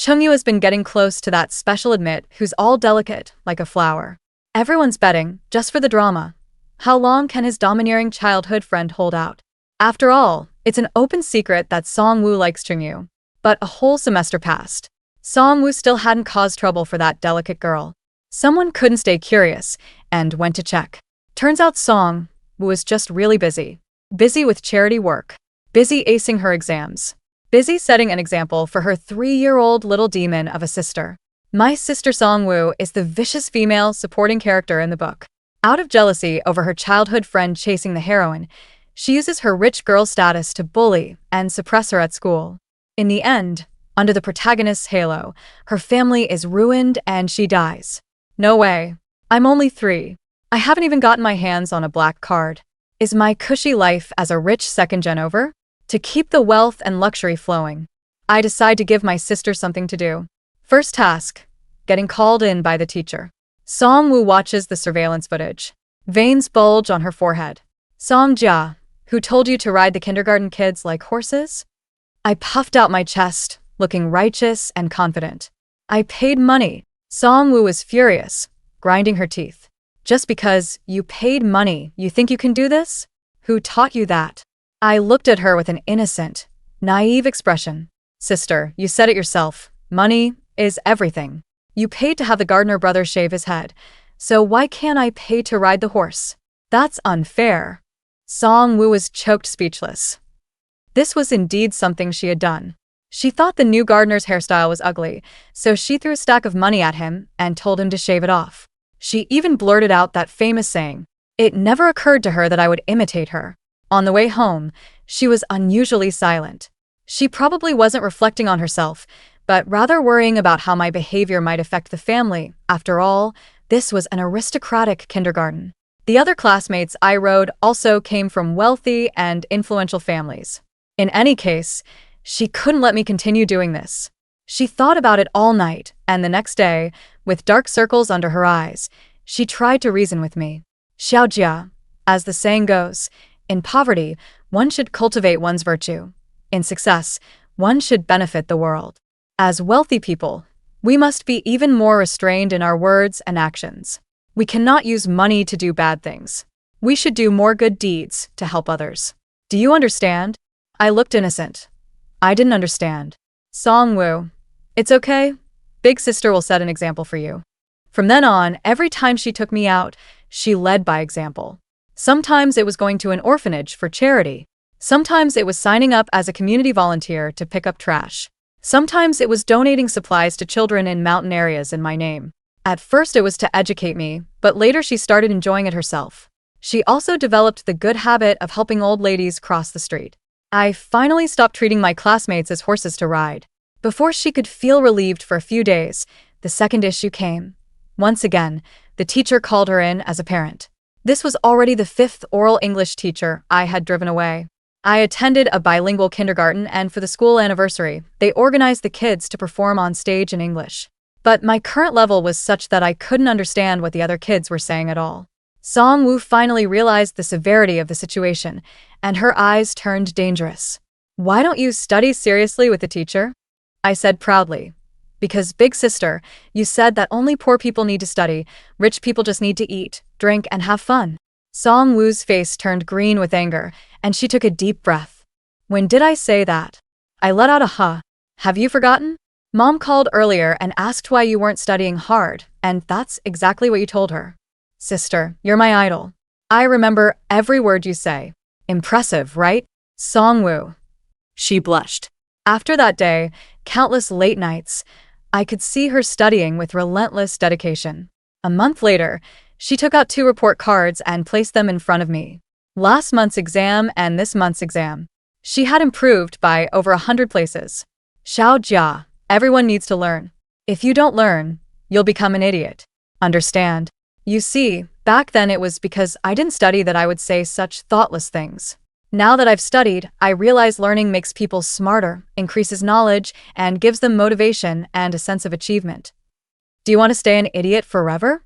Chungyu has been getting close to that special admit who's all delicate, like a flower. Everyone's betting, just for the drama. How long can his domineering childhood friend hold out? After all, it's an open secret that Song-woo likes Chungyu. But a whole semester passed. Song-woo still hadn't caused trouble for that delicate girl. Someone couldn't stay curious, and went to check. Turns out Song-woo was just really busy. Busy with charity work. Busy acing her exams. Busy setting an example for her 3-year-old little demon of a sister. My sister Song-woo is the vicious female supporting character in the book. Out of jealousy over her childhood friend chasing the heroine, she uses her rich girl status to bully and suppress her at school. In the end, under the protagonist's halo, her family is ruined and she dies. No way. I'm only 3. I haven't even gotten my hands on a black card. Is my cushy life as a rich second-gen over? To keep the wealth and luxury flowing, I decide to give my sister something to do. First task, getting called in by the teacher. Song-woo watches the surveillance footage. Veins bulge on her forehead. Song-ja, who told you to ride the kindergarten kids like horses? I puffed out my chest, looking righteous and confident. I paid money. Song-woo was furious, grinding her teeth. Just because you paid money, you think you can do this? Who taught you that? I looked at her with an innocent, naive expression. Sister, you said it yourself. Money is everything. You paid to have the gardener brother shave his head, so why can't I pay to ride the horse? That's unfair. Song-woo was choked speechless. This was indeed something she had done. She thought the new gardener's hairstyle was ugly, so she threw a stack of money at him and told him to shave it off. She even blurted out that famous saying. It never occurred to her that I would imitate her. On the way home, she was unusually silent. She probably wasn't reflecting on herself, but rather worrying about how my behavior might affect the family. After all, this was an aristocratic kindergarten. The other classmates I rode also came from wealthy and influential families. In any case, she couldn't let me continue doing this. She thought about it all night, and the next day, with dark circles under her eyes, she tried to reason with me. Xiaojia, as the saying goes, in poverty, one should cultivate one's virtue. In success, one should benefit the world. As wealthy people, we must be even more restrained in our words and actions. We cannot use money to do bad things. We should do more good deeds to help others. Do you understand? I looked innocent. I didn't understand. Song-woo, it's okay. Big sister will set an example for you. From then on, every time she took me out, she led by example. Sometimes it was going to an orphanage for charity. Sometimes it was signing up as a community volunteer to pick up trash. Sometimes it was donating supplies to children in mountain areas in my name. At first it was to educate me, but later she started enjoying it herself. She also developed the good habit of helping old ladies cross the street. I finally stopped treating my classmates as horses to ride. Before she could feel relieved for a few days, the second issue came. Once again, the teacher called her in as a parent. This was already the 5th oral English teacher I had driven away. I attended a bilingual kindergarten, and for the school anniversary, they organized the kids to perform on stage in English. But my current level was such that I couldn't understand what the other kids were saying at all. Song-woo finally realized the severity of the situation, and her eyes turned dangerous. Why don't you study seriously with the teacher? I said proudly. Because, big sister, you said that only poor people need to study, rich people just need to eat, drink, and have fun. Song-woo's face turned green with anger, and she took a deep breath. When did I say that? I let out a huh. Have you forgotten? Mom called earlier and asked why you weren't studying hard, and that's exactly what you told her. Sister, you're my idol. I remember every word you say. Impressive, right? Song-woo. She blushed. After that day, countless late nights, I could see her studying with relentless dedication. A month later, she took out 2 report cards and placed them in front of me. Last month's exam and this month's exam. She had improved by over 100 places. Xiaojia, everyone needs to learn. If you don't learn, you'll become an idiot. Understand? You see, back then it was because I didn't study that I would say such thoughtless things. Now that I've studied, I realize learning makes people smarter, increases knowledge, and gives them motivation and a sense of achievement. Do you want to stay an idiot forever?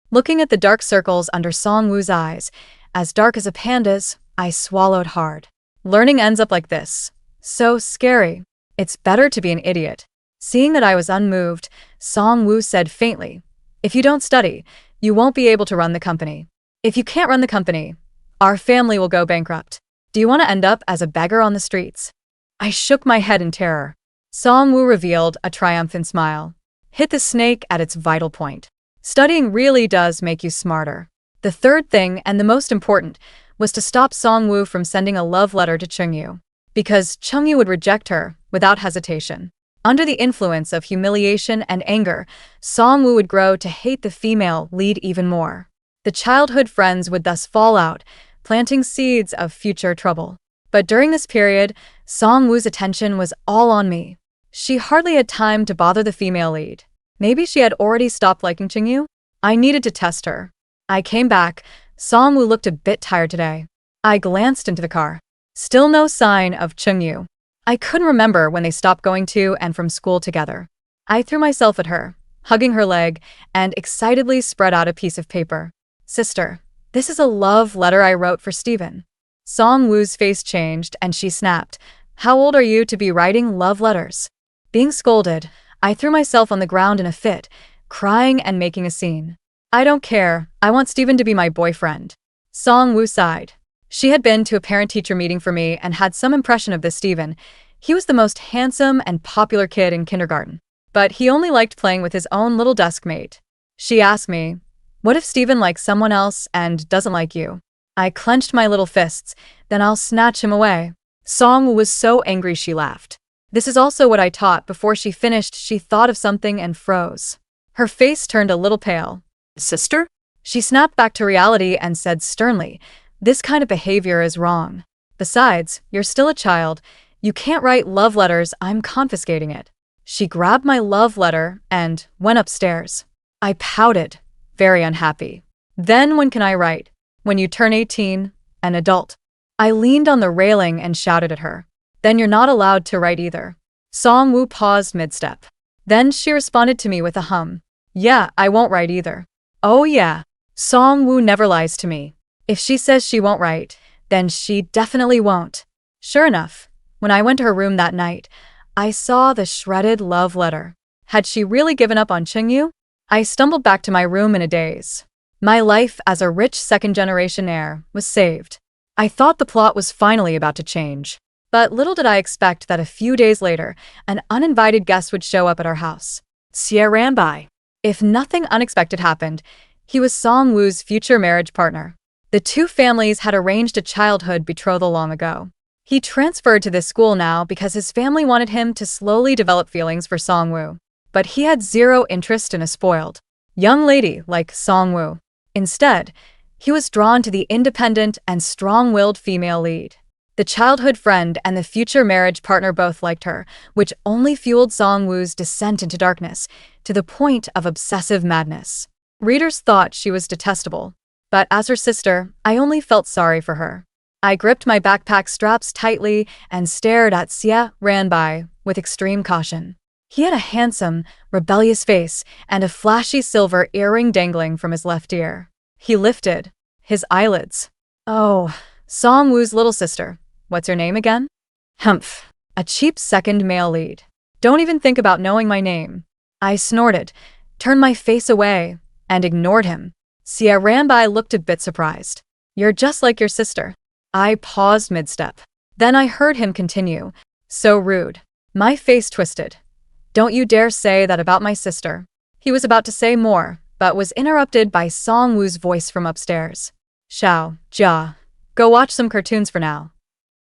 Looking at the dark circles under Song-woo's eyes, as dark as a panda's, I swallowed hard. Learning ends up like this. So scary. It's better to be an idiot. Seeing that I was unmoved, Song-woo said faintly, "If you don't study, you won't be able to run the company. If you can't run the company, our family will go bankrupt. Do you want to end up as a beggar on the streets?" I shook my head in terror. Song-woo revealed a triumphant smile. "Hit the snake at its vital point. Studying really does make you smarter." The third thing, and the most important, was to stop Song-woo from sending a love letter to Chung-yu. Because Chung-yu would reject her, without hesitation. Under the influence of humiliation and anger, Song-woo would grow to hate the female lead even more. The childhood friends would thus fall out, planting seeds of future trouble. But during this period, Song-woo's attention was all on me. She hardly had time to bother the female lead. Maybe she had already stopped liking Chung-yu? I needed to test her. I came back. Song-woo looked a bit tired today. I glanced into the car. Still no sign of Chung-yu. I couldn't remember when they stopped going to and from school together. I threw myself at her, hugging her leg, and excitedly spread out a piece of paper. "Sister, this is a love letter I wrote for Steven." Song-woo's face changed and she snapped, "How old are you to be writing love letters?" Being scolded, I threw myself on the ground in a fit, crying and making a scene. "I don't care, I want Steven to be my boyfriend." Song-woo sighed. She had been to a parent-teacher meeting for me and had some impression of this Steven. He was the most handsome and popular kid in kindergarten. But he only liked playing with his own little desk mate. She asked me, "What if Steven likes someone else and doesn't like you?" I clenched my little fists, "Then I'll snatch him away." Song was so angry she laughed. This is also what I taught. Before she finished, she thought of something and froze. Her face turned a little pale. "Sister?" She snapped back to reality and said sternly, "This kind of behavior is wrong. Besides, you're still a child. You can't write love letters. I'm confiscating it." She grabbed my love letter and went upstairs. I pouted, very unhappy. "Then when can I write?" "When you turn 18, an adult." I leaned on the railing and shouted at her. "Then you're not allowed to write either." Song-woo paused mid-step. Then she responded to me with a hum. "Yeah, I won't write either." "Oh yeah. Song-woo never lies to me. If she says she won't write, then she definitely won't." Sure enough, when I went to her room that night, I saw the shredded love letter. Had she really given up on Chung-yu? I stumbled back to my room in a daze. My life as a rich second-generation heir was saved. I thought the plot was finally about to change. But little did I expect that a few days later, an uninvited guest would show up at our house. Sia ran by. If nothing unexpected happened, he was Song-woo's future marriage partner. The two families had arranged a childhood betrothal long ago. He transferred to this school now because his family wanted him to slowly develop feelings for Song-woo. But he had zero interest in a spoiled young lady like Song-woo. Instead, he was drawn to the independent and strong-willed female lead. The childhood friend and the future marriage partner both liked her, which only fueled Song-woo's descent into darkness, to the point of obsessive madness. Readers thought she was detestable. But as her sister, I only felt sorry for her. I gripped my backpack straps tightly and stared at Sia ran by with extreme caution. He had a handsome, rebellious face and a flashy silver earring dangling from his left ear. He lifted his eyelids. "Oh, Song-woo's little sister. What's your name again?" "Humph. A cheap second male lead. Don't even think about knowing my name." I snorted, turned my face away, and ignored him. Sia ran by looked a bit surprised. "You're just like your sister." I paused mid-step. Then I heard him continue. "So rude." My face twisted. "Don't you dare say that about my sister." He was about to say more, but was interrupted by Song-woo's voice from upstairs. "Xiao, Jia, go watch some cartoons for now.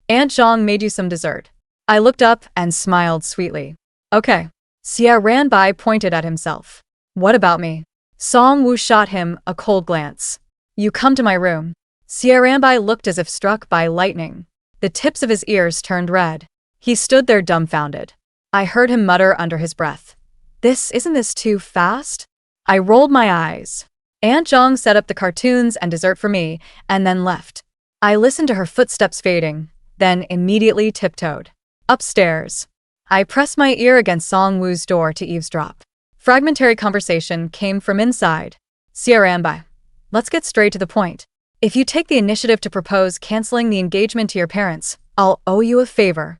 Aunt Zhang made you some dessert." I looked up and smiled sweetly. "Okay." Sia ran by pointed at himself. "What about me?" Song-woo shot him a cold glance. "You come to my room." Sia ran by looked as if struck by lightning. The tips of his ears turned red. He stood there dumbfounded. I heard him mutter under his breath, Isn't this too fast?" I rolled my eyes. Aunt Zhang set up the cartoons and dessert for me, and then left. I listened to her footsteps fading, then immediately tiptoed upstairs. I pressed my ear against Song-woo's door to eavesdrop. Fragmentary conversation came from inside. "Sia ran by. Let's get straight to the point. If you take the initiative to propose canceling the engagement to your parents, I'll owe you a favor."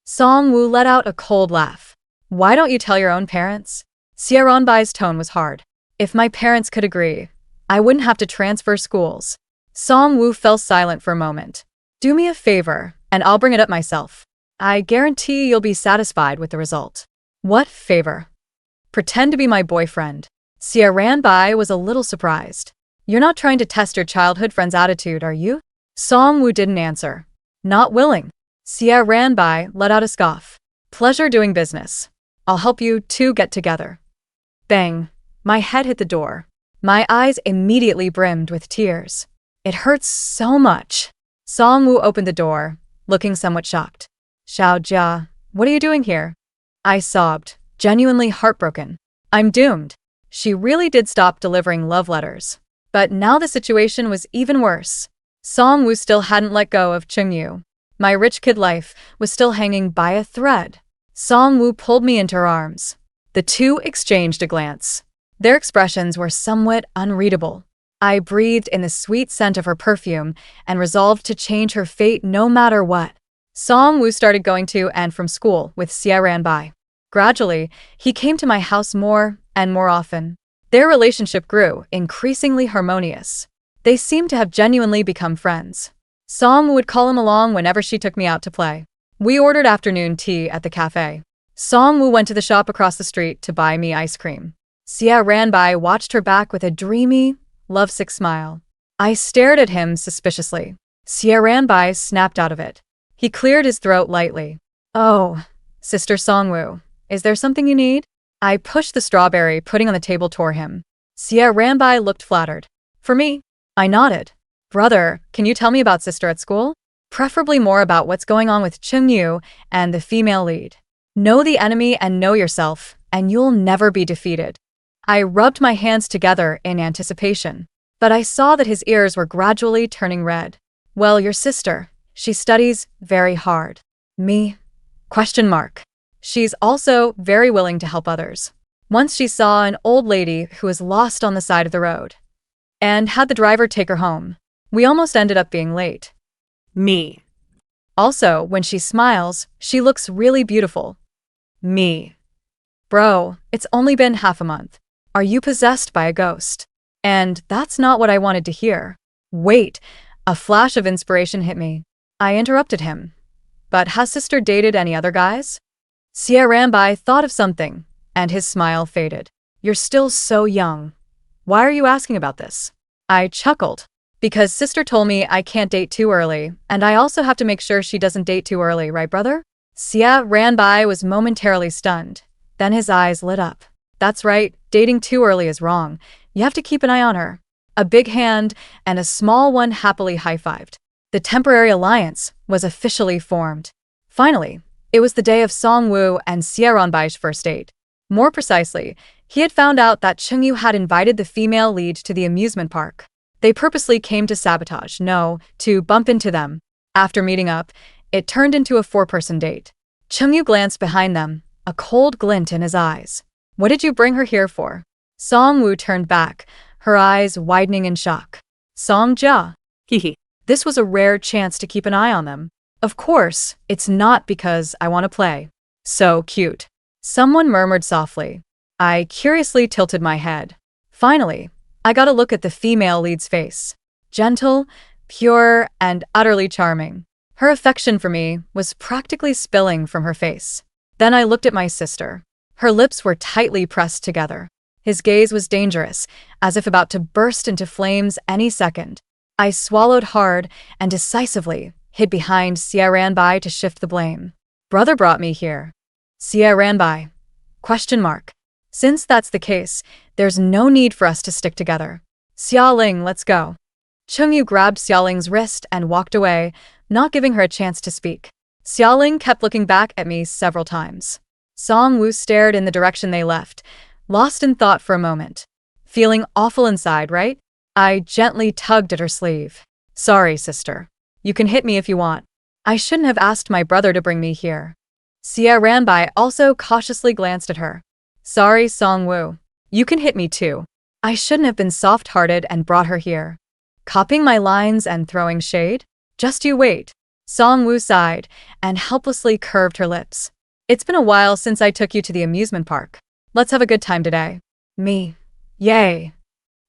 Song-woo let out a cold laugh. Why don't you tell your own parents? Xiaoranbai's tone was hard. If my parents could agree, I wouldn't have to transfer schools. Song Woo fell silent for a moment. Do me a favor, and I'll bring it up myself. I guarantee you'll be satisfied with the result. What favor? Pretend to be my boyfriend. Xiaoranbai was a little surprised. You're not trying to test your childhood friend's attitude, are you? Song Woo didn't answer. Not willing. Xiaoranbai let out a scoff. Pleasure doing business. I'll help you two get together. Bang. My head hit the door. My eyes immediately brimmed with tears. It hurts so much. Song Woo opened the door, looking somewhat shocked. Xiao Jia, what are you doing here? I sobbed, genuinely heartbroken. I'm doomed. She really did stop delivering love letters. But now the situation was even worse. Song Woo still hadn't let go of Chungyu. My rich kid life was still hanging by a thread. Song Woo pulled me into her arms. The two exchanged a glance. Their expressions were somewhat unreadable. I breathed in the sweet scent of her perfume and resolved to change her fate no matter what. Song Woo started going to and from school with Xiaoranbai. Gradually, he came to my house more and more often. Their relationship grew, increasingly harmonious. They seemed to have genuinely become friends. Song Woo would call him along whenever she took me out to play. We ordered afternoon tea at the cafe. Song Woo went to the shop across the street to buy me ice cream. Xiaoranbai watched her back with a dreamy, lovesick smile. I stared at him suspiciously. Xiaoranbai snapped out of it. He cleared his throat lightly. Oh, Sister Song Woo, is there something you need? I pushed the strawberry pudding on the table toward him. Xiaoranbai looked flattered. For me? I nodded. Brother, can you tell me about sister at school? Preferably more about what's going on with Chungyu and the female lead. Know the enemy and know yourself, and you'll never be defeated. I rubbed my hands together in anticipation, but I saw that his ears were gradually turning red. Well, your sister, she studies very hard. Me? ? She's also very willing to help others. Once she saw an old lady who was lost on the side of the road and had the driver take her home. We almost ended up being late. Me. Also, when she smiles, she looks really beautiful. Me. Bro, it's only been half a month. Are you possessed by a ghost? And that's not what I wanted to hear. Wait, a flash of inspiration hit me. I interrupted him. But has sister dated any other guys? Xiaoranbai thought of something, and his smile faded. You're still so young. Why are you asking about this? I chuckled. Because sister told me I can't date too early, and I also have to make sure she doesn't date too early, right, brother? Xiaoranbai was momentarily stunned. Then his eyes lit up. That's right, dating too early is wrong. You have to keep an eye on her. A big hand and a small one happily high-fived. The temporary alliance was officially formed. Finally, it was the day of Song Woo and Xiaoranbai's first date. More precisely, he had found out that Chungyu had invited the female lead to the amusement park. They purposely came to sabotage, to bump into them. After meeting up, it turned into a 4-person date. Chungyu glanced behind them, a cold glint in his eyes. What did you bring her here for? Song Woo turned back, her eyes widening in shock. Song Jia. Hehe. This was a rare chance to keep an eye on them. Of course, it's not because I want to play. So cute. Someone murmured softly. I curiously tilted my head. Finally, I got a look at the female lead's face. Gentle, pure, and utterly charming. Her affection for me was practically spilling from her face. Then I looked at my sister. Her lips were tightly pressed together. His gaze was dangerous, as if about to burst into flames any second. I swallowed hard and decisively, hid behind Xiaoranbai to shift the blame. Brother brought me here. Xiaoranbai. ? Since that's the case, there's no need for us to stick together. Xiaoling, let's go. Chungyu grabbed Xiaoling's wrist and walked away, not giving her a chance to speak. Xiaoling kept looking back at me several times. Song Woo stared in the direction they left, lost in thought for a moment. Feeling awful inside, right? I gently tugged at her sleeve. Sorry, sister. You can hit me if you want. I shouldn't have asked my brother to bring me here. Xiaoranbai also cautiously glanced at her. Sorry, Song Woo. You can hit me too. I shouldn't have been soft-hearted and brought her here. Copying my lines and throwing shade? Just you wait. Song Woo sighed and helplessly curved her lips. It's been a while since I took you to the amusement park. Let's have a good time today. Me. Yay.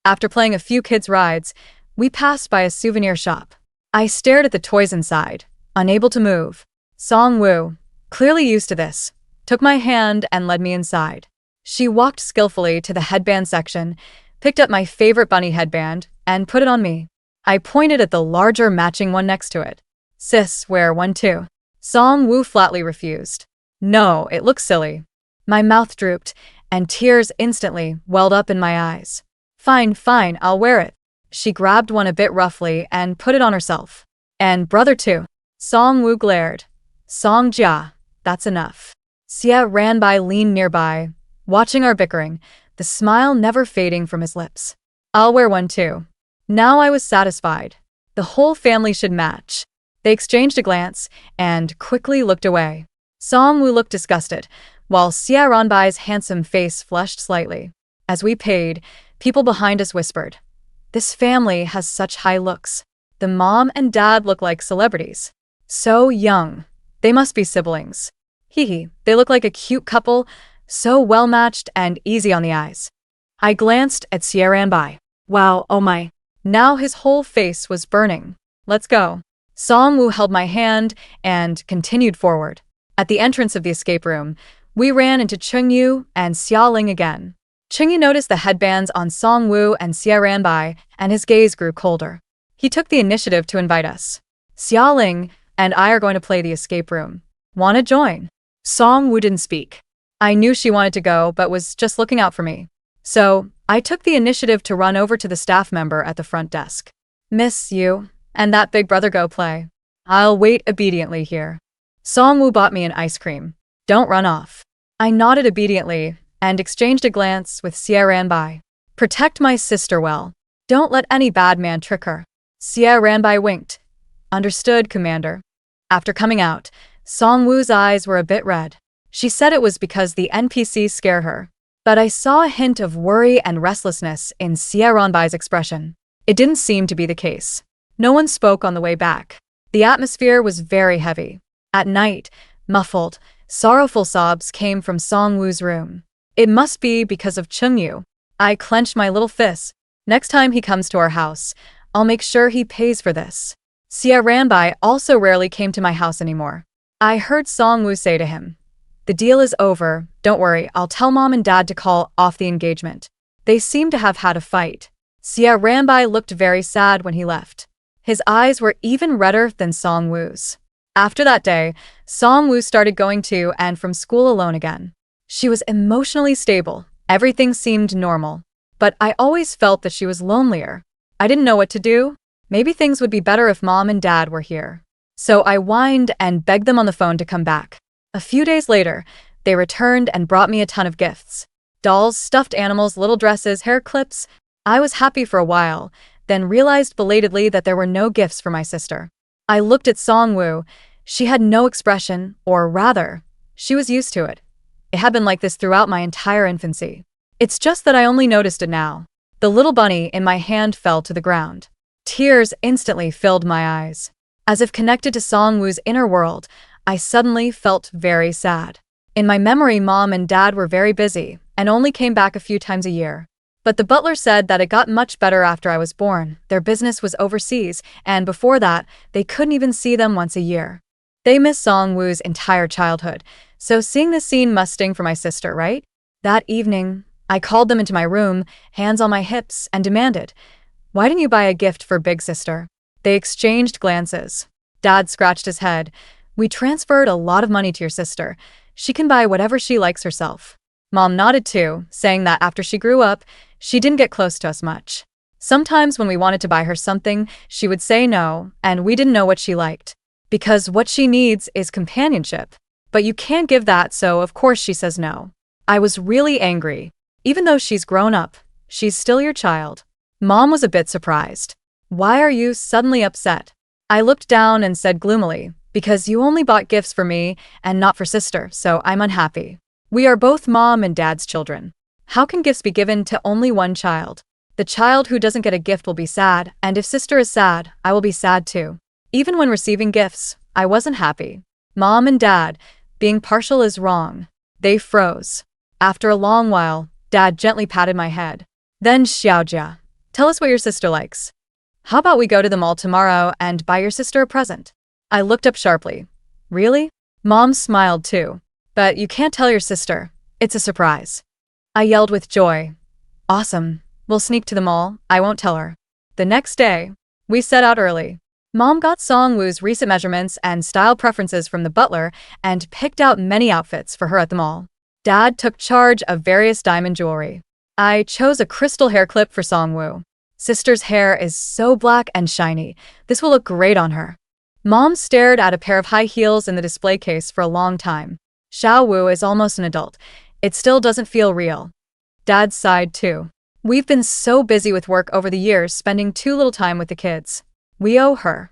After playing a few kids' rides, we passed by a souvenir shop. I stared at the toys inside, unable to move. Song-woo, clearly used to this, took my hand and led me inside. She walked skillfully to the headband section, picked up my favorite bunny headband, and put it on me. I pointed at the larger matching one next to it. Sis, wear one too. Song-woo flatly refused. No, it looks silly. My mouth drooped, and tears instantly welled up in my eyes. Fine, I'll wear it. She grabbed one a bit roughly and put it on herself. And brother too. Song-woo glared. Song-ja, that's enough. Sia ran by, leaned nearby, watching our bickering, the smile never fading from his lips. I'll wear one too. Now I was satisfied. The whole family should match. They exchanged a glance and quickly looked away. Song-woo looked disgusted, while Sia Ranbai's handsome face flushed slightly. As we paid, people behind us whispered, "This family has such high looks. The mom and dad look like celebrities. So young. They must be siblings. Hee, they look like a cute couple, so well-matched and easy on the eyes." I glanced at Sia Ranbai. Wow, oh my. Now his whole face was burning. Let's go. Song-woo held my hand and continued forward. At the entrance of the escape room, we ran into Chung-yu and Xia-ling again. Chung-yu noticed the headbands on Song-woo and Sia Ranbai, and his gaze grew colder. He took the initiative to invite us. Xia-ling and I are going to play the escape room. Wanna join? Song-woo didn't speak. I knew she wanted to go, but was just looking out for me. So, I took the initiative to run over to the staff member at the front desk. "Miss, you and that big brother go play. I'll wait obediently here." Song-woo bought me an ice cream. "Don't run off." I nodded obediently and exchanged a glance with Sia Ranbai. "Protect my sister well. Don't let any bad man trick her." Sia Ranbai winked. "Understood, Commander." After coming out, Song-woo's eyes were a bit red. She said it was because the NPCs scare her. But I saw a hint of worry and restlessness in Sia Ranbai's expression. It didn't seem to be the case. No one spoke on the way back. The atmosphere was very heavy. At night, muffled, sorrowful sobs came from Song-woo's room. It must be because of Chung-yu. I clenched my little fist. Next time he comes to our house, I'll make sure he pays for this. Sia Ranbai also rarely came to my house anymore. I heard Song-woo say to him, "The deal is over, don't worry, I'll tell mom and dad to call off the engagement." They seem to have had a fight. Sia Ranbai looked very sad when he left. His eyes were even redder than Song-woo's. After that day, Song-woo started going to and from school alone again. She was emotionally stable, everything seemed normal. But I always felt that she was lonelier. I didn't know what to do. Maybe things would be better if mom and dad were here. So I whined and begged them on the phone to come back. A few days later, they returned and brought me a ton of gifts. Dolls, stuffed animals, little dresses, hair clips. I was happy for a while, then realized belatedly that there were no gifts for my sister. I looked at Song-woo. She had no expression, or rather, she was used to it. It had been like this throughout my entire infancy. It's just that I only noticed it now. The little bunny in my hand fell to the ground. Tears instantly filled my eyes. As if connected to Song-woo's inner world, I suddenly felt very sad. In my memory, mom and dad were very busy and only came back a few times a year. But the butler said that it got much better after I was born. Their business was overseas, and before that, they couldn't even see them once a year. They missed Song-woo's entire childhood, so seeing this scene must sting for my sister, right? That evening, I called them into my room, hands on my hips, and demanded, "Why didn't you buy a gift for big sister?" They exchanged glances. Dad scratched his head. "We transferred a lot of money to your sister. She can buy whatever she likes herself." Mom nodded too, saying that after she grew up, she didn't get close to us much. Sometimes when we wanted to buy her something, she would say no, and we didn't know what she liked. Because what she needs is companionship. But you can't give that, so of course she says no. I was really angry. Even though she's grown up, she's still your child. Mom was a bit surprised. "Why are you suddenly upset?" I looked down and said gloomily, "Because you only bought gifts for me and not for sister, so I'm unhappy. We are both mom and dad's children. How can gifts be given to only one child? The child who doesn't get a gift will be sad, and if sister is sad, I will be sad too." Even when receiving gifts, I wasn't happy. Mom and dad, Being partial is wrong. They froze. After a long while, Dad gently patted my head. Then Xiaojia, tell us what your sister likes. How about we go to the mall tomorrow and buy your sister a present? I looked up sharply. Really? Mom smiled too. But you can't tell your sister. It's a surprise. I yelled with joy. Awesome. We'll sneak to the mall. I won't tell her. The next day, we set out early. Mom got Songwoo's recent measurements and style preferences from the butler and picked out many outfits for her at the mall. Dad took charge of various diamond jewelry. I chose a crystal hair clip for Songwoo. Sister's hair is so black and shiny. This will look great on her. Mom stared at a pair of high heels in the display case for a long time. Xiaowu is almost an adult. It still doesn't feel real. Dad sighed too. We've been so busy with work over the years, spending too little time with the kids. We owe her.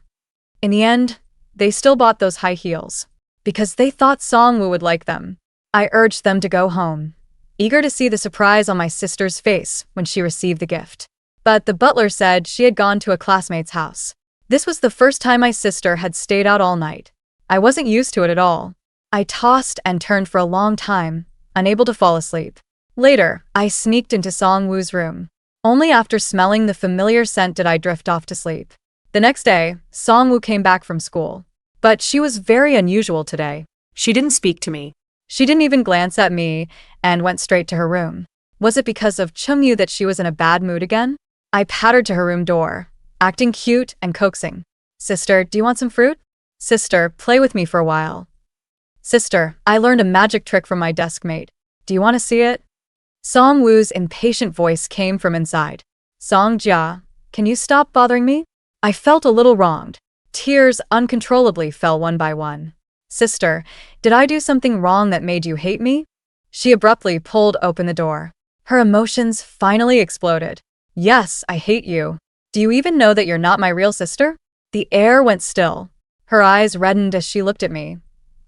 In the end, they still bought those high heels because they thought Songwoo would like them. I urged them to go home, eager to see the surprise on my sister's face when she received the gift. But the butler said she had gone to a classmate's house. This was the first time my sister had stayed out all night. I wasn't used to it at all. I tossed and turned for a long time, unable to fall asleep. Later, I sneaked into Songwoo's room. Only after smelling the familiar scent did I drift off to sleep. The next day, Songwoo came back from school. But she was very unusual today. She didn't speak to me. She didn't even glance at me and went straight to her room. Was it because of Chungyu that she was in a bad mood again? I pattered to her room door, acting cute and coaxing. Sister, do you want some fruit? Sister, play with me for a while. Sister, I learned a magic trick from my desk mate. Do you want to see it? Songwoo's impatient voice came from inside. Songjia, can you stop bothering me? I felt a little wronged. Tears uncontrollably fell one by one. Sister, did I do something wrong that made you hate me? She abruptly pulled open the door. Her emotions finally exploded. Yes, I hate you. Do you even know that you're not my real sister? The air went still. Her eyes reddened as she looked at me.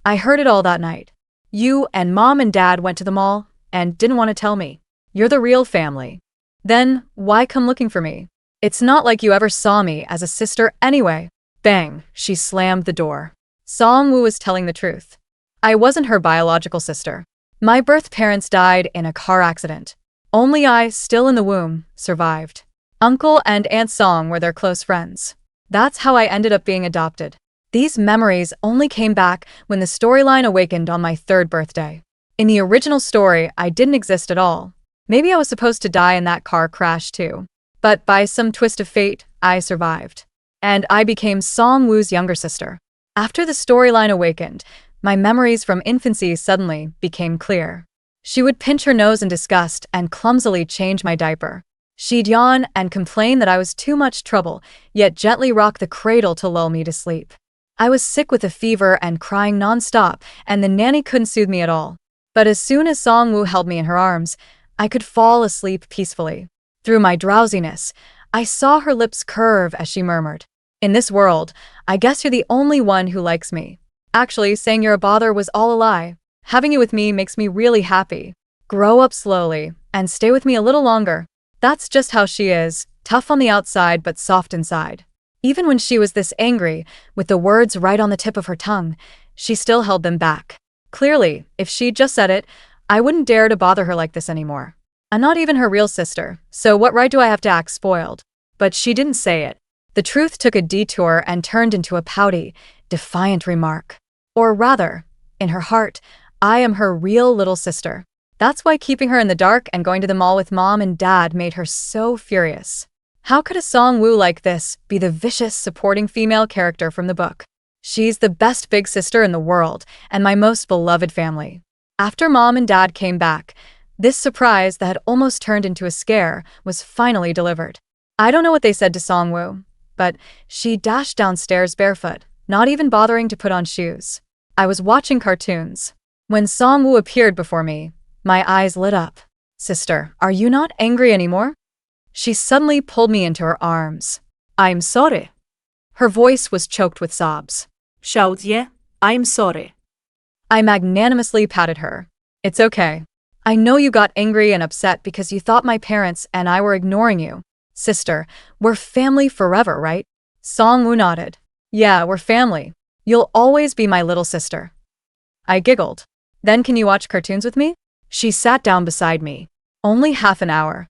I heard it all that night. You and Mom and Dad went to the mall and didn't want to tell me. You're the real family. Then, why come looking for me? It's not like you ever saw me as a sister anyway. Bang, she slammed the door. Songwoo was telling the truth. I wasn't her biological sister. My birth parents died in a car accident. Only I, still in the womb, survived. Uncle and Aunt Song were their close friends. That's how I ended up being adopted. These memories only came back when the storyline awakened on my 3rd birthday. In the original story, I didn't exist at all. Maybe I was supposed to die in that car crash too. But by some twist of fate, I survived. And I became Songwoo's younger sister. After the storyline awakened, my memories from infancy suddenly became clear. She would pinch her nose in disgust and clumsily change my diaper. She'd yawn and complain that I was too much trouble, yet gently rock the cradle to lull me to sleep. I was sick with a fever and crying nonstop, and the nanny couldn't soothe me at all. But as soon as Songwoo held me in her arms, I could fall asleep peacefully. Through my drowsiness, I saw her lips curve as she murmured, "In this world, I guess you're the only one who likes me. Actually, saying you're a bother was all a lie. Having you with me makes me really happy. Grow up slowly and stay with me a little longer." That's just how she is, tough on the outside but soft inside. Even when she was this angry, with the words right on the tip of her tongue, she still held them back. Clearly, if she'd just said it, I wouldn't dare to bother her like this anymore. I'm not even her real sister, so what right do I have to act spoiled? But she didn't say it. The truth took a detour and turned into a pouty, defiant remark. Or rather, in her heart, I am her real little sister. That's why keeping her in the dark and going to the mall with Mom and Dad made her so furious. How could a Songwoo like this be the vicious, supporting female character from the book? She's the best big sister in the world and my most beloved family. After Mom and Dad came back, this surprise that had almost turned into a scare was finally delivered. I don't know what they said to Songwoo, but she dashed downstairs barefoot, not even bothering to put on shoes. I was watching cartoons. When Songwoo appeared before me, my eyes lit up. "Sister, are you not angry anymore?" She suddenly pulled me into her arms. "I'm sorry." Her voice was choked with sobs. "Xiaojie, I'm sorry." I magnanimously patted her. "It's okay. I know you got angry and upset because you thought my parents and I were ignoring you. Sister, we're family forever, right?" Songwoo nodded. "Yeah, we're family. You'll always be my little sister." I giggled. Then can you watch cartoons with me? She sat down beside me. Only half an hour.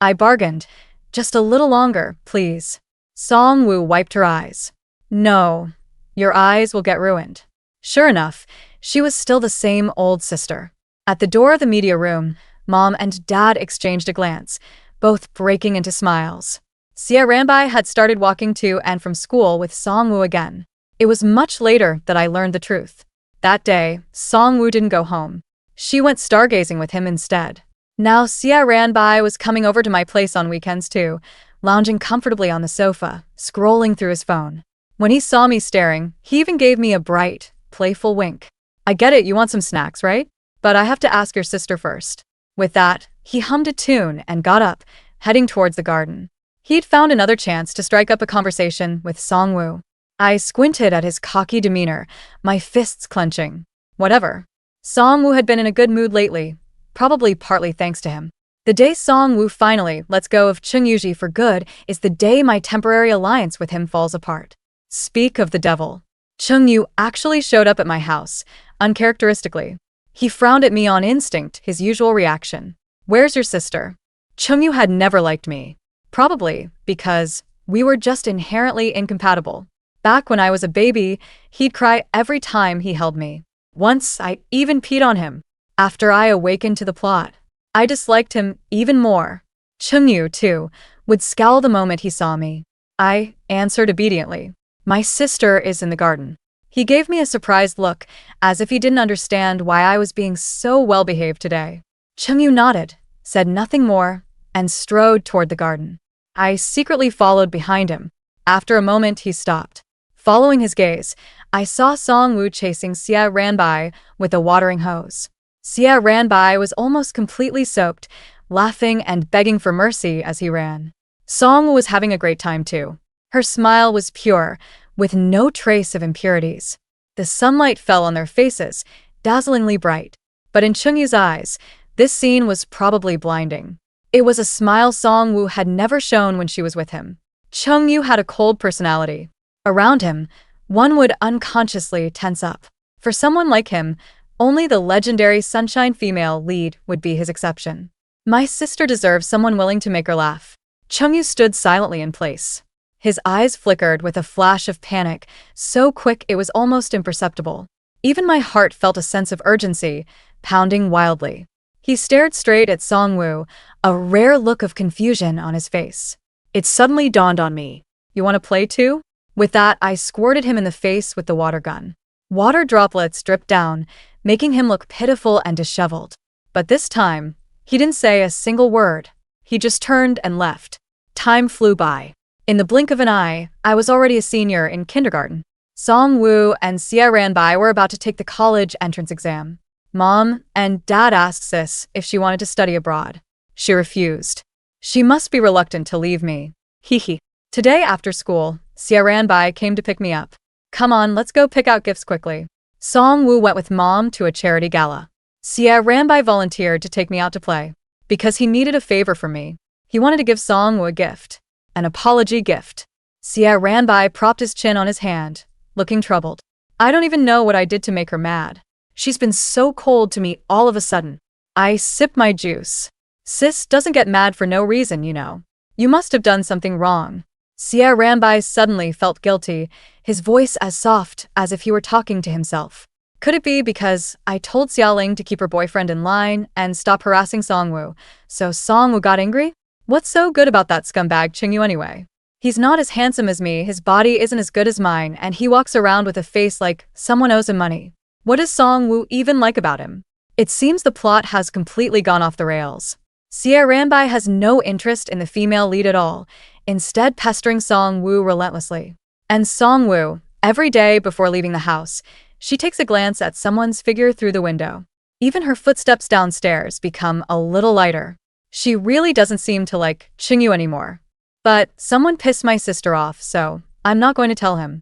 I bargained. Just a little longer, please. Song-woo wiped her eyes. No. Your eyes will get ruined. Sure enough, she was still the same old sister. At the door of the media room, Mom and Dad exchanged a glance, both breaking into smiles. Sia Ranbai had started walking to and from school with Song-woo again. It was much later that I learned the truth. That day, Song-woo didn't go home. She went stargazing with him instead. Now Sia Ranbai was coming over to my place on weekends too, lounging comfortably on the sofa, scrolling through his phone. When he saw me staring, he even gave me a bright, playful wink. I get it, you want some snacks, right? But I have to ask your sister first. With that, he hummed a tune and got up, heading towards the garden. He'd found another chance to strike up a conversation with Song-woo. I squinted at his cocky demeanor, my fists clenching. Whatever. Song-woo had been in a good mood lately, probably partly thanks to him. The day Song-woo finally lets go of Chung Yuji for good is the day my temporary alliance with him falls apart. Speak of the devil. Chung Yu actually showed up at my house, uncharacteristically. He frowned at me on instinct, his usual reaction. Where's your sister? Chung Yu had never liked me. Probably because we were just inherently incompatible. Back when I was a baby, he'd cry every time he held me. Once, I even peed on him. After I awakened to the plot, I disliked him even more. Chung Yu, too, would scowl the moment he saw me. I answered obediently. My sister is in the garden. He gave me a surprised look, as if he didn't understand why I was being so well-behaved today. Chung Yu nodded, said nothing more, and strode toward the garden. I secretly followed behind him. After a moment, he stopped. Following his gaze, I saw Song-woo chasing Sia Ranbai with a watering hose. Sia Ranbai was almost completely soaked, laughing and begging for mercy as he ran. Song-woo was having a great time too. Her smile was pure, with no trace of impurities. The sunlight fell on their faces, dazzlingly bright. But in Chung Yu's eyes, this scene was probably blinding. It was a smile Song-woo had never shown when she was with him. Chung Yu had a cold personality. Around him, one would unconsciously tense up. For someone like him, only the legendary Sunshine female lead would be his exception. My sister deserves someone willing to make her laugh. Chung Yu stood silently in place. His eyes flickered with a flash of panic, so quick it was almost imperceptible. Even my heart felt a sense of urgency, pounding wildly. He stared straight at Song-woo, a rare look of confusion on his face. It suddenly dawned on me. You want to play too? With that, I squirted him in the face with the water gun. Water droplets dripped down, making him look pitiful and disheveled. But this time, he didn't say a single word. He just turned and left. Time flew by. In the blink of an eye, I was already a senior in kindergarten. Song-woo and Sia Ranbai were about to take the college entrance exam. Mom and Dad asked Sis if she wanted to study abroad. She refused. She must be reluctant to leave me. Hee. Today after school, Sia Ranbai came to pick me up. Come on, let's go pick out gifts quickly. Song-woo went with Mom to a charity gala. Sia Ranbai volunteered to take me out to play. Because he needed a favor from me. He wanted to give Song-woo a gift. An apology gift. Sia Ranbai propped his chin on his hand, looking troubled. I don't even know what I did to make her mad. She's been so cold to me all of a sudden. I sipped my juice. Sis doesn't get mad for no reason, you know. You must have done something wrong. Sia Ranbai suddenly felt guilty, his voice as soft as if he were talking to himself. Could it be because I told Xiaoling to keep her boyfriend in line and stop harassing Song-woo, so Song-woo got angry? What's so good about that scumbag Chung Yu anyway? He's not as handsome as me, his body isn't as good as mine, and he walks around with a face like someone owes him money. What does Song-woo even like about him? It seems the plot has completely gone off the rails. Sia Ranbai has no interest in the female lead at all, instead pestering Song-woo relentlessly. And Song-woo, every day before leaving the house, she takes a glance at someone's figure through the window. Even her footsteps downstairs become a little lighter. She really doesn't seem to like Chung Yu anymore. But someone pissed my sister off, so I'm not going to tell him.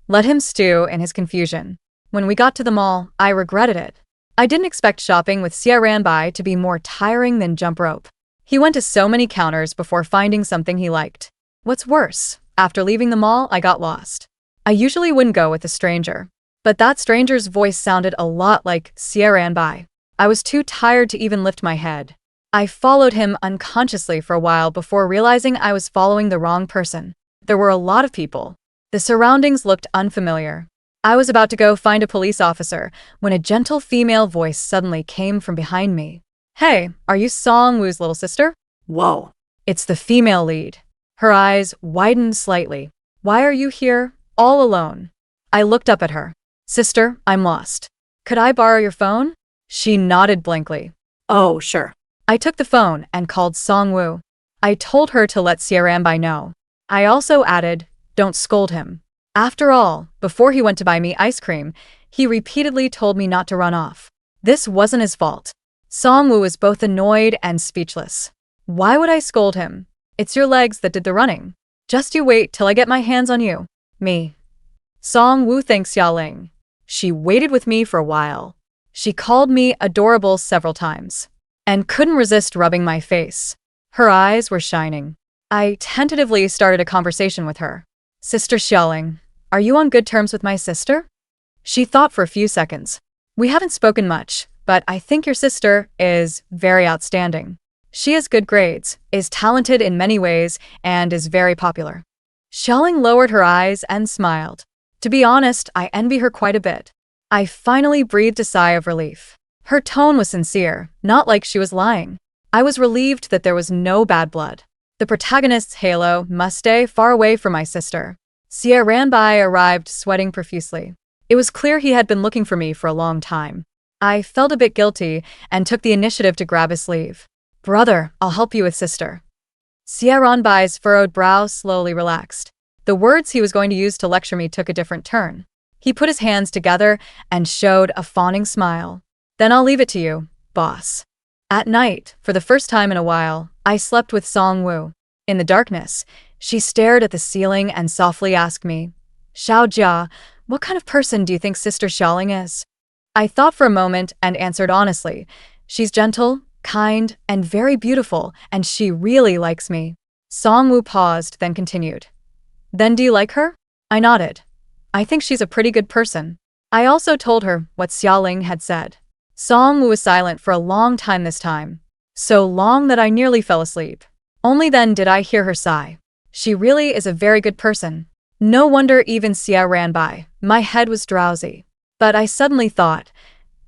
Let him stew in his confusion. When we got to the mall, I regretted it. I didn't expect shopping with Sia Ranbai to be more tiring than jump rope. He went to so many counters before finding something he liked. What's worse, after leaving the mall, I got lost. I usually wouldn't go with a stranger. But that stranger's voice sounded a lot like Xie ran by. I was too tired to even lift my head. I followed him unconsciously for a while before realizing I was following the wrong person. There were a lot of people. The surroundings looked unfamiliar. I was about to go find a police officer when a gentle female voice suddenly came from behind me. Hey, are you Song Woo's little sister? Whoa. It's the female lead. Her eyes widened slightly. Why are you here, all alone? I looked up at her. Sister, I'm lost. Could I borrow your phone? She nodded blankly. Oh, sure. I took the phone and called Song Woo. I told her to let Xie know. I also added, don't scold him. After all, before he went to buy me ice cream, he repeatedly told me not to run off. This wasn't his fault. Song Woo was both annoyed and speechless. Why would I scold him? It's your legs that did the running. Just you wait till I get my hands on you. Me. Song Woo thanks Xiaoling. She waited with me for a while. She called me adorable several times and couldn't resist rubbing my face. Her eyes were shining. I tentatively started a conversation with her. Sister Xiaoling, are you on good terms with my sister? She thought for a few seconds. We haven't spoken much, but I think your sister is very outstanding. She has good grades, is talented in many ways, and is very popular. Xiaoling lowered her eyes and smiled. To be honest, I envy her quite a bit. I finally breathed a sigh of relief. Her tone was sincere, not like she was lying. I was relieved that there was no bad blood. The protagonist's halo must stay far away from my sister. Xie ran by, arrived sweating profusely. It was clear he had been looking for me for a long time. I felt a bit guilty and took the initiative to grab his sleeve. Brother, I'll help you with sister. Xie Ranbai's furrowed brow slowly relaxed. The words he was going to use to lecture me took a different turn. He put his hands together and showed a fawning smile. Then I'll leave it to you, boss. At night, for the first time in a while, I slept with Song Woo. In the darkness, she stared at the ceiling and softly asked me, Xiao Jia, what kind of person do you think Sister Xiaoling is? I thought for a moment and answered honestly, she's gentle, kind, and very beautiful, and she really likes me. Song Woo paused, then continued. Then do you like her? I nodded. I think she's a pretty good person. I also told her what Xiaoling had said. Song Woo was silent for a long time this time. So long that I nearly fell asleep. Only then did I hear her sigh. She really is a very good person. No wonder even Xia ran by. My head was drowsy. But I suddenly thought,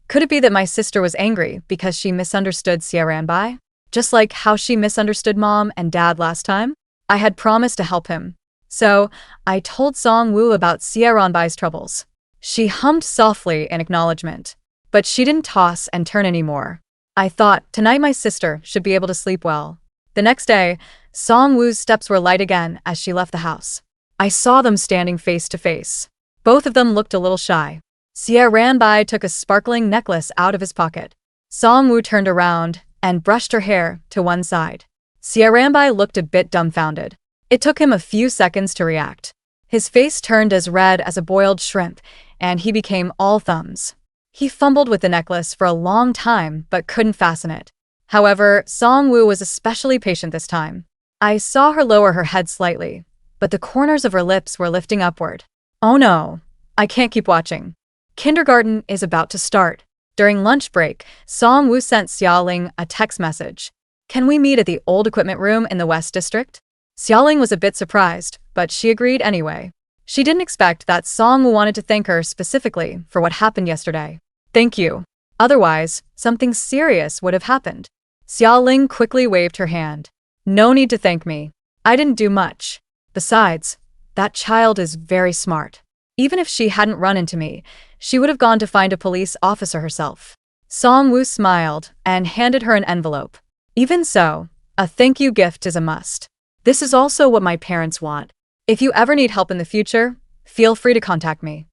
could it be that my sister was angry because she misunderstood Xia ran by? Just like how she misunderstood Mom and Dad last time? I had promised to help him. So, I told Song Woo about Xia Ranbai's troubles. She hummed softly in acknowledgement. But she didn't toss and turn anymore. I thought, tonight my sister should be able to sleep well. The next day, Song Woo's steps were light again as she left the house. I saw them standing face to face. Both of them looked a little shy. Xie Ranbai took a sparkling necklace out of his pocket. Song Woo turned around and brushed her hair to one side. Xie Ranbai looked a bit dumbfounded. It took him a few seconds to react. His face turned as red as a boiled shrimp, and he became all thumbs. He fumbled with the necklace for a long time but couldn't fasten it. However, Song Woo was especially patient this time. I saw her lower her head slightly, but the corners of her lips were lifting upward. Oh no, I can't keep watching. Kindergarten is about to start. During lunch break, Song Woo sent Xiaoling a text message. Can we meet at the old equipment room in the West District? Xiaoling was a bit surprised, but she agreed anyway. She didn't expect that Song Woo wanted to thank her specifically for what happened yesterday. Thank you. Otherwise, something serious would have happened. Xiaoling quickly waved her hand. No need to thank me. I didn't do much. Besides, that child is very smart. Even if she hadn't run into me, she would have gone to find a police officer herself. Song Woo smiled and handed her an envelope. Even so, a thank you gift is a must. This is also what my parents want. If you ever need help in the future, feel free to contact me.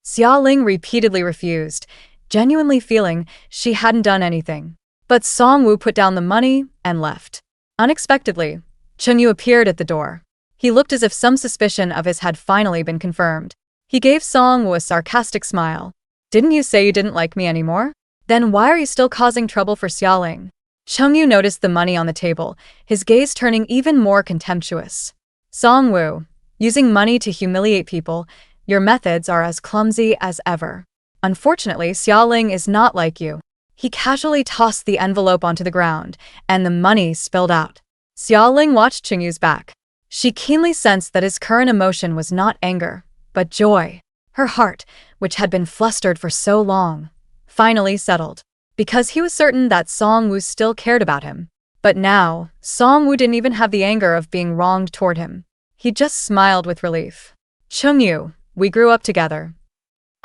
Xiaoling repeatedly refused, genuinely feeling she hadn't done anything. But Song Woo put down the money and left. Unexpectedly, Cheng Yu appeared at the door. He looked as if some suspicion of his had finally been confirmed. He gave Song Woo a sarcastic smile. Didn't you say you didn't like me anymore? Then why are you still causing trouble for Xiaoling? Cheng Yu noticed the money on the table, his gaze turning even more contemptuous. Song Woo, using money to humiliate people, Your methods are as clumsy as ever. Unfortunately, Xiaoling is not like you. He casually tossed the envelope onto the ground, and the money spilled out. Xiaoling watched Qingyu's back. She keenly sensed that his current emotion was not anger, but joy. Her heart, which had been flustered for so long, finally settled. Because he was certain that Songwoo still cared about him. But now, Songwoo didn't even have the anger of being wronged toward him. He just smiled with relief. Qingyu, we grew up together.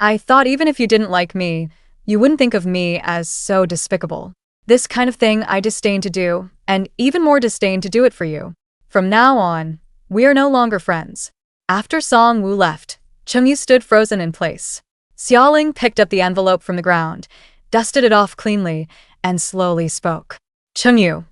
I thought even if you didn't like me, you wouldn't think of me as so despicable. This kind of thing I disdain to do, and even more disdain to do it for you. From now on, we are no longer friends. After Songwoo left, Qingyu stood frozen in place. Xiaoling picked up the envelope from the ground, dusted it off cleanly, and slowly spoke. Qingyu,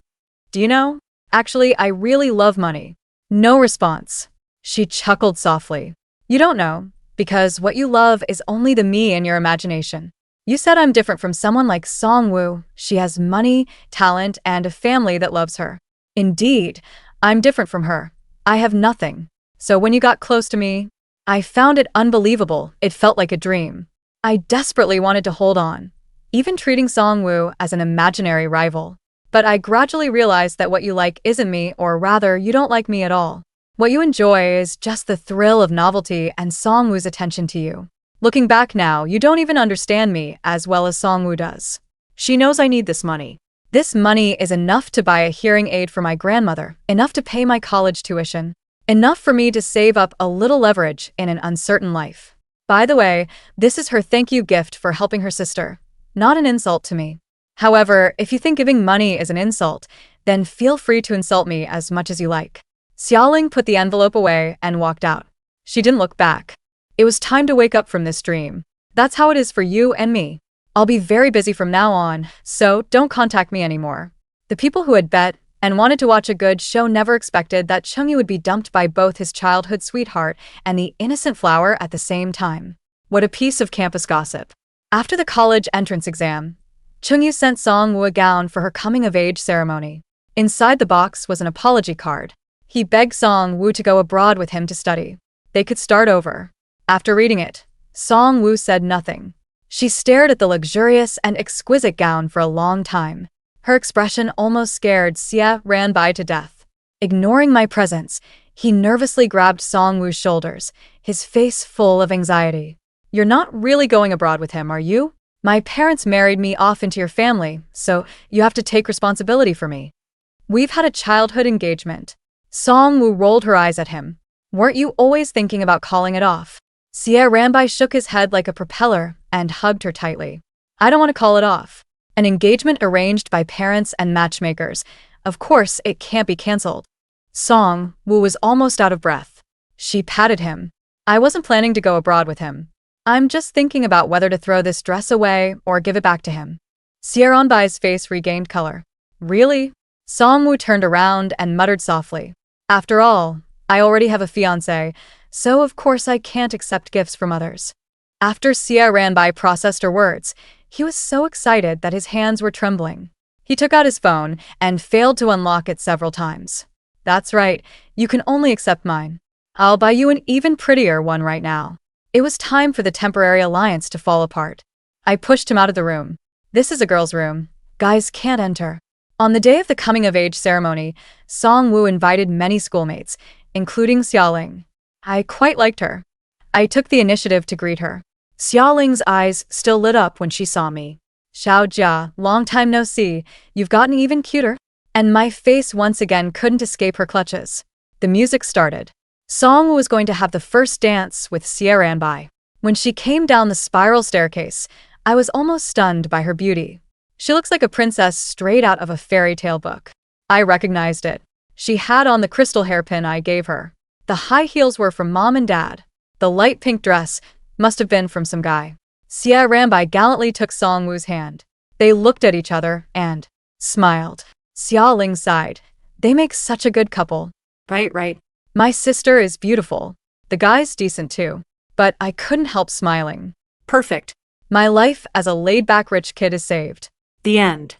do you know? Actually, I really love money. No response. She chuckled softly. You don't know, because what you love is only the me in your imagination. You said I'm different from someone like Songwoo. She has money, talent, and a family that loves her. Indeed, I'm different from her. I have nothing. So when you got close to me, I found it unbelievable. It felt like a dream. I desperately wanted to hold on, even treating Songwoo as an imaginary rival. But I gradually realized that what you like isn't me, or rather, you don't like me at all. What you enjoy is just the thrill of novelty and Songwoo's attention to you. Looking back now, you don't even understand me as well as Songwoo does. She knows I need this money. This money is enough to buy a hearing aid for my grandmother, enough to pay my college tuition, enough for me to save up a little leverage in an uncertain life. By the way, this is her thank you gift for helping her sister, not an insult to me. However, if you think giving money is an insult, then feel free to insult me as much as you like. Xiaoling put the envelope away and walked out. She didn't look back. It was time to wake up from this dream. That's how it is for you and me. I'll be very busy from now on, so don't contact me anymore. The people who had bet and wanted to watch a good show never expected that Qingyu would be dumped by both his childhood sweetheart and the innocent flower at the same time. What a piece of campus gossip. After the college entrance exam, Qingyu sent Songwoo a gown for her coming-of-age ceremony. Inside the box was an apology card. He begged Songwoo to go abroad with him to study. They could start over. After reading it, Songwoo said nothing. She stared at the luxurious and exquisite gown for a long time. Her expression almost scared Xiaoling to death. Ignoring my presence, he nervously grabbed Songwoo's shoulders, his face full of anxiety. You're not really going abroad with him, are you? My parents married me off into your family, so you have to take responsibility for me. We've had a childhood engagement. Songwoo rolled her eyes at him. Weren't you always thinking about calling it off? Xiaoling shook his head like a propeller and hugged her tightly. I don't want to call it off. An engagement arranged by parents and matchmakers. Of course, it can't be cancelled. Songwoo was almost out of breath. She patted him. I wasn't planning to go abroad with him. I'm just thinking about whether to throw this dress away or give it back to him. Xiaolin's face regained color. Really? Songwoo turned around and muttered softly. After all, I already have a fiancé, so of course I can't accept gifts from others. After Xiaoling processed her words, he was so excited that his hands were trembling. He took out his phone and failed to unlock it several times. That's right, you can only accept mine. I'll buy you an even prettier one right now. It was time for the temporary alliance to fall apart. I pushed him out of the room. This is a girl's room. Guys can't enter. On the day of the coming-of-age ceremony, Songwoo invited many schoolmates, including Xiaoling. I quite liked her. I took the initiative to greet her. Xiaoling's eyes still lit up when she saw me. Xiao Jia, long time no see, you've gotten even cuter. And my face once again couldn't escape her clutches. The music started. Songwoo was going to have the first dance with Xiaoling. When she came down the spiral staircase, I was almost stunned by her beauty. She looks like a princess straight out of a fairy tale book. I recognized it. She had on the crystal hairpin I gave her. The high heels were from mom and dad. The light pink dress must have been from some guy. Xiaoling gallantly took Songwoo's hand. They looked at each other and smiled. Xiaoling sighed. They make such a good couple. Right. My sister is beautiful. The guy's decent too. But I couldn't help smiling. Perfect. My life as a laid-back rich kid is saved. The end.